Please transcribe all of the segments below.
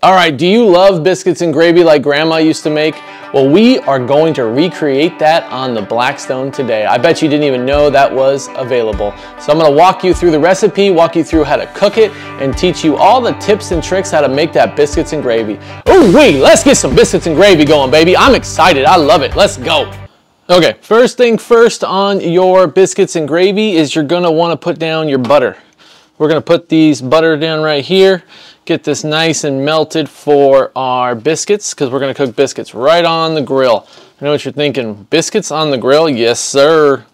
All right, do you love biscuits and gravy like grandma used to make? Well, we are going to recreate that on the Blackstone today. I bet you didn't even know that was available. So I'm gonna walk you through the recipe, walk you through how to cook it, and teach you all the tips and tricks how to make that biscuits and gravy. Ooh wee, let's get some biscuits and gravy going, baby. I'm excited, I love it, let's go. Okay, first thing first on your biscuits and gravy is you're gonna wanna put down your butter. We're gonna put these butter down right here. Get this nice and melted for our biscuits because we're gonna cook biscuits right on the grill. I know what you're thinking, biscuits on the grill? Yes, sir.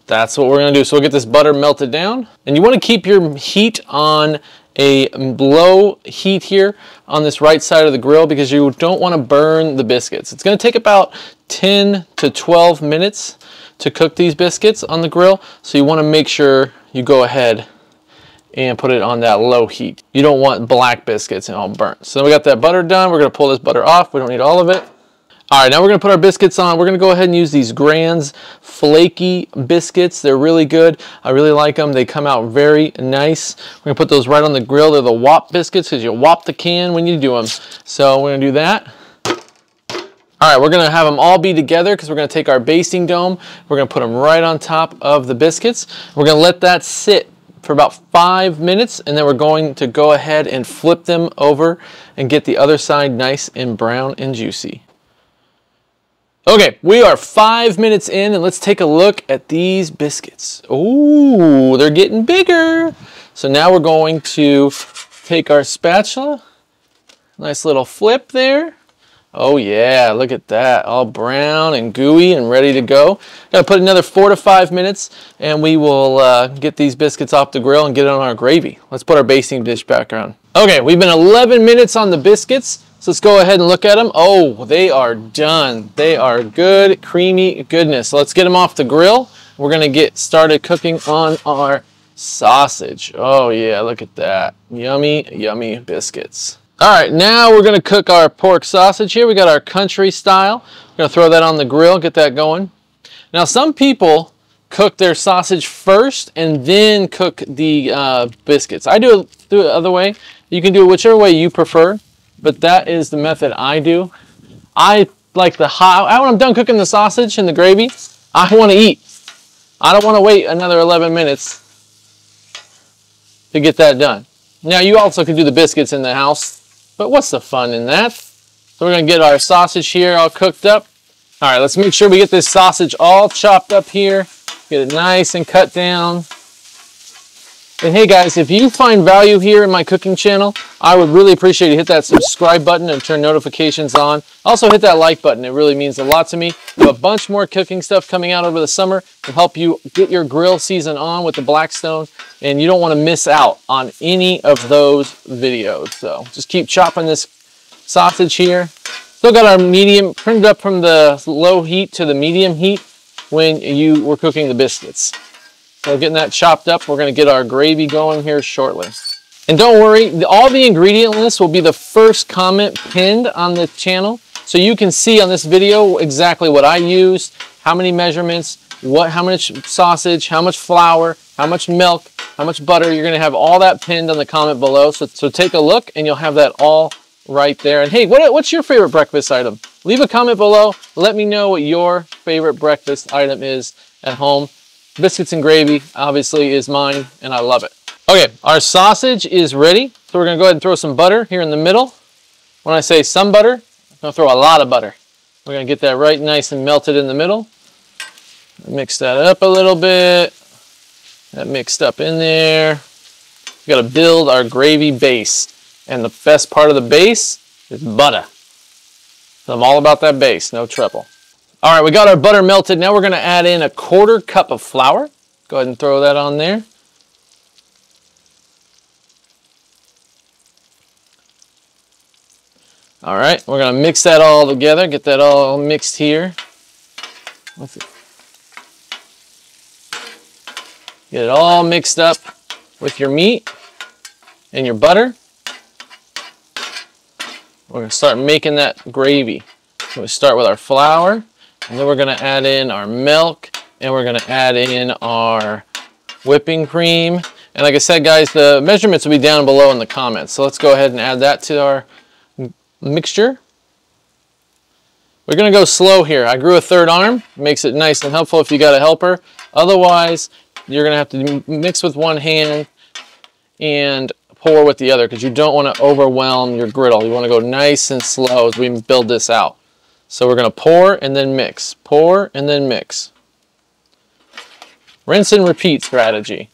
That's what we're gonna do. So we'll get this butter melted down. And you wanna keep your heat on a low heat here on this right side of the grill because you don't wanna burn the biscuits. It's gonna take about 10 to 12 minutes to cook these biscuits on the grill. So you wanna make sure you go ahead and put it on that low heat. You don't want black biscuits and all burnt. So we got that butter done. We're gonna pull this butter off. We don't need all of it. All right, now we're gonna put our biscuits on. We're gonna go ahead and use these Grand's flaky biscuits. They're really good. I really like them. They come out very nice. We're gonna put those right on the grill. They're the Whop biscuits because you whop the can when you do them. So we're gonna do that. All right, we're gonna have them all be together because we're gonna take our basting dome. We're gonna put them right on top of the biscuits. We're gonna let that sit for about 5 minutes, and then we're going to go ahead and flip them over and get the other side nice and brown and juicy. Okay, we are 5 minutes in, and let's take a look at these biscuits. Ooh, they're getting bigger. So now we're going to take our spatula, nice little flip there. Oh yeah, look at that, all brown and gooey and ready to go. Gonna put another 4 to 5 minutes and we will get these biscuits off the grill and get it on our gravy. Let's put our basting dish back on. Okay, we've been 11 minutes on the biscuits, so let's go ahead and look at them. Oh, they are done. They are good, creamy goodness. So let's get them off the grill. We're gonna get started cooking on our sausage. Oh yeah, look at that. Yummy, yummy biscuits. All right, now we're gonna cook our pork sausage here. We got our country style. We're gonna throw that on the grill, get that going. Now some people cook their sausage first and then cook the biscuits. I do it the other way. You can do it whichever way you prefer, but that is the method I do. I like the hot, when I'm done cooking the sausage and the gravy, I wanna eat. I don't wanna wait another 11 minutes to get that done. Now you also can do the biscuits in the house, but what's the fun in that? So we're gonna get our sausage here all cooked up. All right, let's make sure we get this sausage all chopped up here. Get it nice and cut down. And hey guys, if you find value here in my cooking channel, I would really appreciate you hit that subscribe button and turn notifications on. Also hit that like button, it really means a lot to me. We have a bunch more cooking stuff coming out over the summer to help you get your grill season on with the Blackstone, and you don't want to miss out on any of those videos. So just keep chopping this sausage here. Still got our medium, turned up from the low heat to the medium heat when you were cooking the biscuits. So getting that chopped up, we're gonna get our gravy going here shortly. And don't worry, all the ingredient list will be the first comment pinned on the channel. So you can see on this video exactly what I used, how many measurements, how much sausage, how much flour, how much milk, how much butter. You're gonna have all that pinned on the comment below. So take a look and you'll have that all right there. And hey, what's your favorite breakfast item? Leave a comment below. Let me know what your favorite breakfast item is at home. Biscuits and gravy obviously is mine and I love it. Okay, our sausage is ready. So we're gonna go ahead and throw some butter here in the middle. When I say some butter, I'm gonna throw a lot of butter. We're gonna get that right nice and melted in the middle. Mix that up a little bit. That mixed up in there. We gotta build our gravy base. And the best part of the base is butter. So I'm all about that base, no trouble. All right, we got our butter melted. Now we're gonna add in a 1/4 cup of flour. Go ahead and throw that on there. All right, we're gonna mix that all together, get that all mixed here. Get it all mixed up with your meat and your butter. We're gonna start making that gravy. So we start with our flour, and then we're gonna add in our milk, and we're gonna add in our whipping cream. And like I said, guys, the measurements will be down below in the comments. So let's go ahead and add that to our mixture. We're gonna go slow here. I grew a third arm, makes it nice and helpful if you got a helper. Otherwise, you're gonna have to mix with one hand and pour with the other because you don't want to overwhelm your griddle. You want to go nice and slow as we build this out. So we're gonna pour and then mix, pour and then mix. Rinse and repeat strategy.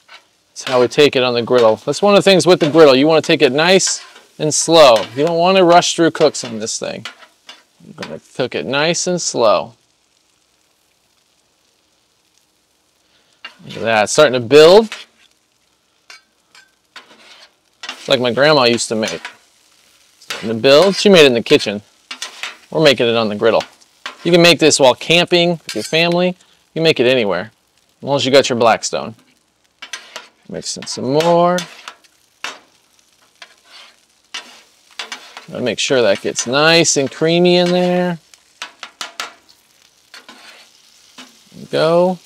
That's how we take it on the griddle. That's one of the things with the griddle. You want to take it nice and slow. You don't want to rush through cooks on this thing. You're going to cook it nice and slow. Look at that, it's starting to build. It's like my grandma used to make. Starting to build. She made it in the kitchen. We're making it on the griddle. You can make this while camping with your family. You can make it anywhere, as long as you got your Blackstone. Mix in some more. Gotta make sure that gets nice and creamy in there. There we go.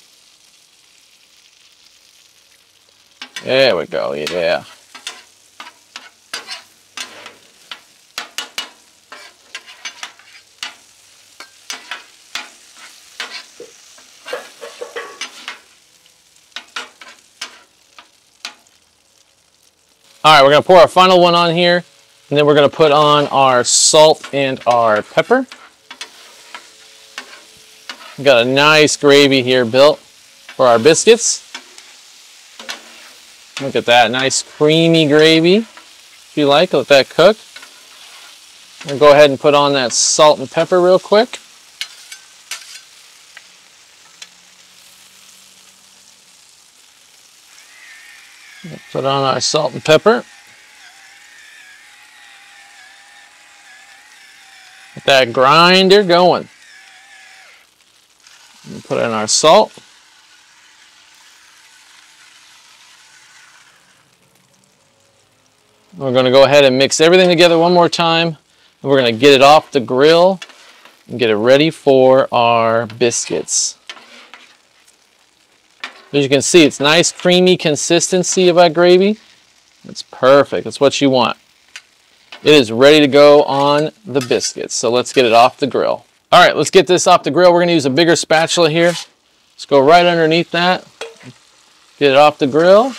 There we go, yeah. All right, we're gonna pour our final one on here, and then we're gonna put on our salt and our pepper. We got a nice gravy here built for our biscuits. Look at that, nice creamy gravy. If you like, let that cook. We'll go ahead and put on that salt and pepper real quick. Put on our salt and pepper. Get that grinder going. And put in our salt. We're going to go ahead and mix everything together one more time. And we're going to get it off the grill and get it ready for our biscuits. As you can see, it's nice, creamy consistency of our gravy. It's perfect. That's what you want. It is ready to go on the biscuits. So let's get it off the grill. All right, let's get this off the grill. We're going to use a bigger spatula here. Let's go right underneath that. Get it off the grill.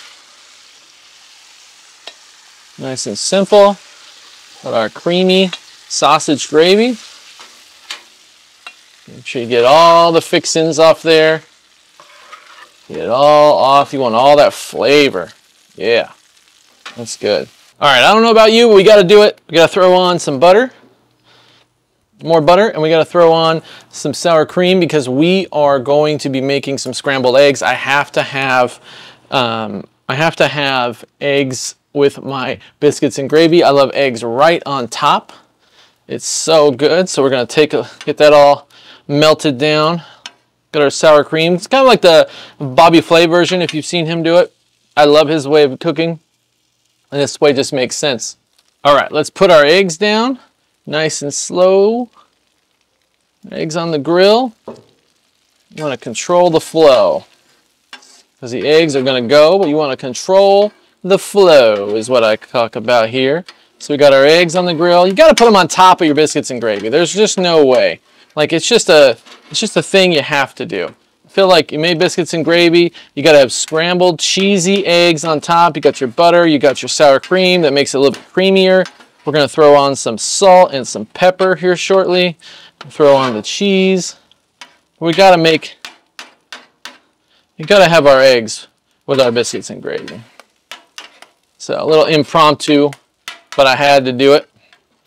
Nice and simple. Got our creamy sausage gravy. Make sure you get all the fixings off there. Get it all off. You want all that flavor. Yeah, that's good. All right, I don't know about you, but we got to do it. We got to throw on some butter, more butter, and we got to throw on some sour cream because we are going to be making some scrambled eggs. I have to have eggs with my biscuits and gravy. I love eggs right on top. It's so good. So we're gonna get that all melted down. Got our sour cream. It's kind of like the Bobby Flay version if you've seen him do it. I love his way of cooking, and this way just makes sense. All right, let's put our eggs down, nice and slow. Eggs on the grill. You want to control the flow because the eggs are going to go, but you want to control the flow is what I talk about here. So we got our eggs on the grill. You got to put them on top of your biscuits and gravy. There's just no way. Like it's just a thing you have to do. I feel like you made biscuits and gravy. You got to have scrambled cheesy eggs on top. You got your butter. You got your sour cream that makes it a little bit creamier. We're going to throw on some salt and some pepper here shortly. Throw on the cheese. You got to have our eggs with our biscuits and gravy. So a little impromptu, but I had to do it.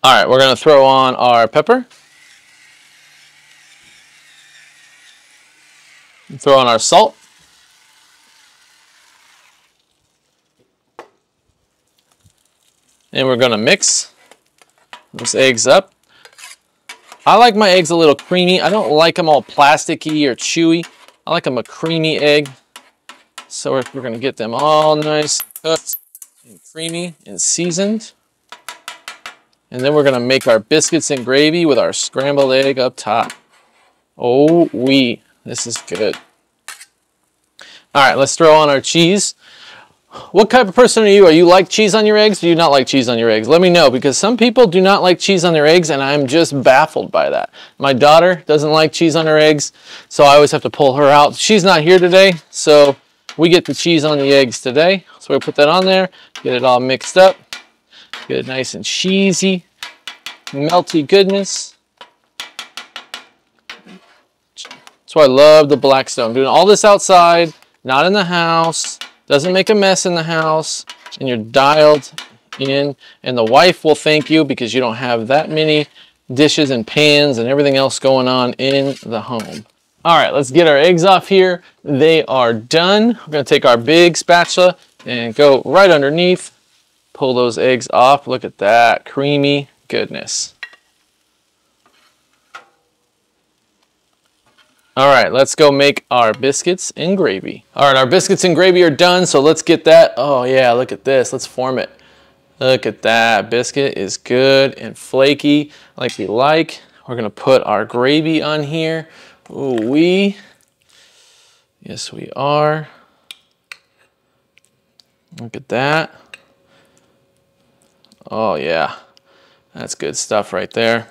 All right, we're going to throw on our pepper. Throw on our salt. And we're going to mix those eggs up. I like my eggs a little creamy. I don't like them all plasticky or chewy. I like them a creamy egg. So we're going to get them all nice cooked and creamy and seasoned. And then we're going to make our biscuits and gravy with our scrambled egg up top. Oh, this is good. All right, let's throw on our cheese. What type of person are you? Are you like cheese on your eggs? Do you not like cheese on your eggs? Let me know, because some people do not like cheese on their eggs, and I'm just baffled by that. My daughter doesn't like cheese on her eggs, so I always have to pull her out. She's not here today, so we get the cheese on the eggs today. So we put that on there, get it all mixed up, get it nice and cheesy, melty goodness. That's why I love the Blackstone. Doing all this outside, not in the house. Doesn't make a mess in the house, and you're dialed in, and the wife will thank you because you don't have that many dishes and pans and everything else going on in the home. All right, let's get our eggs off here. They are done. We're gonna take our big spatula and go right underneath, pull those eggs off. Look at that creamy goodness. All right, let's go make our biscuits and gravy. All right, our biscuits and gravy are done, so let's get that. Oh yeah, look at this, let's form it. Look at that, biscuit is good and flaky like we like. We're gonna put our gravy on here. Ooh wee. Yes, we are. Look at that. Oh yeah, that's good stuff right there.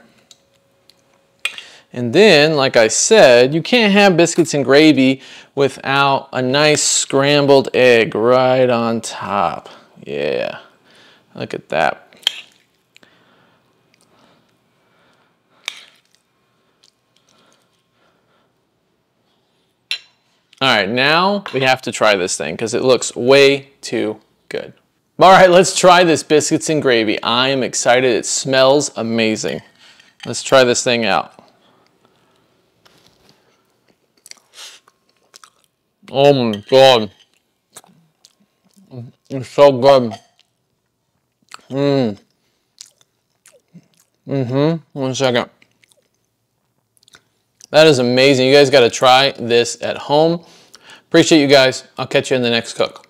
And then, like I said, you can't have biscuits and gravy without a nice scrambled egg right on top. Yeah, look at that. All right, now we have to try this thing because it looks way too good. All right, let's try this biscuits and gravy. I am excited. It smells amazing. Let's try this thing out. Oh my God. It's so good. One second. That is amazing. You guys got to try this at home. Appreciate you guys. I'll catch you in the next cook.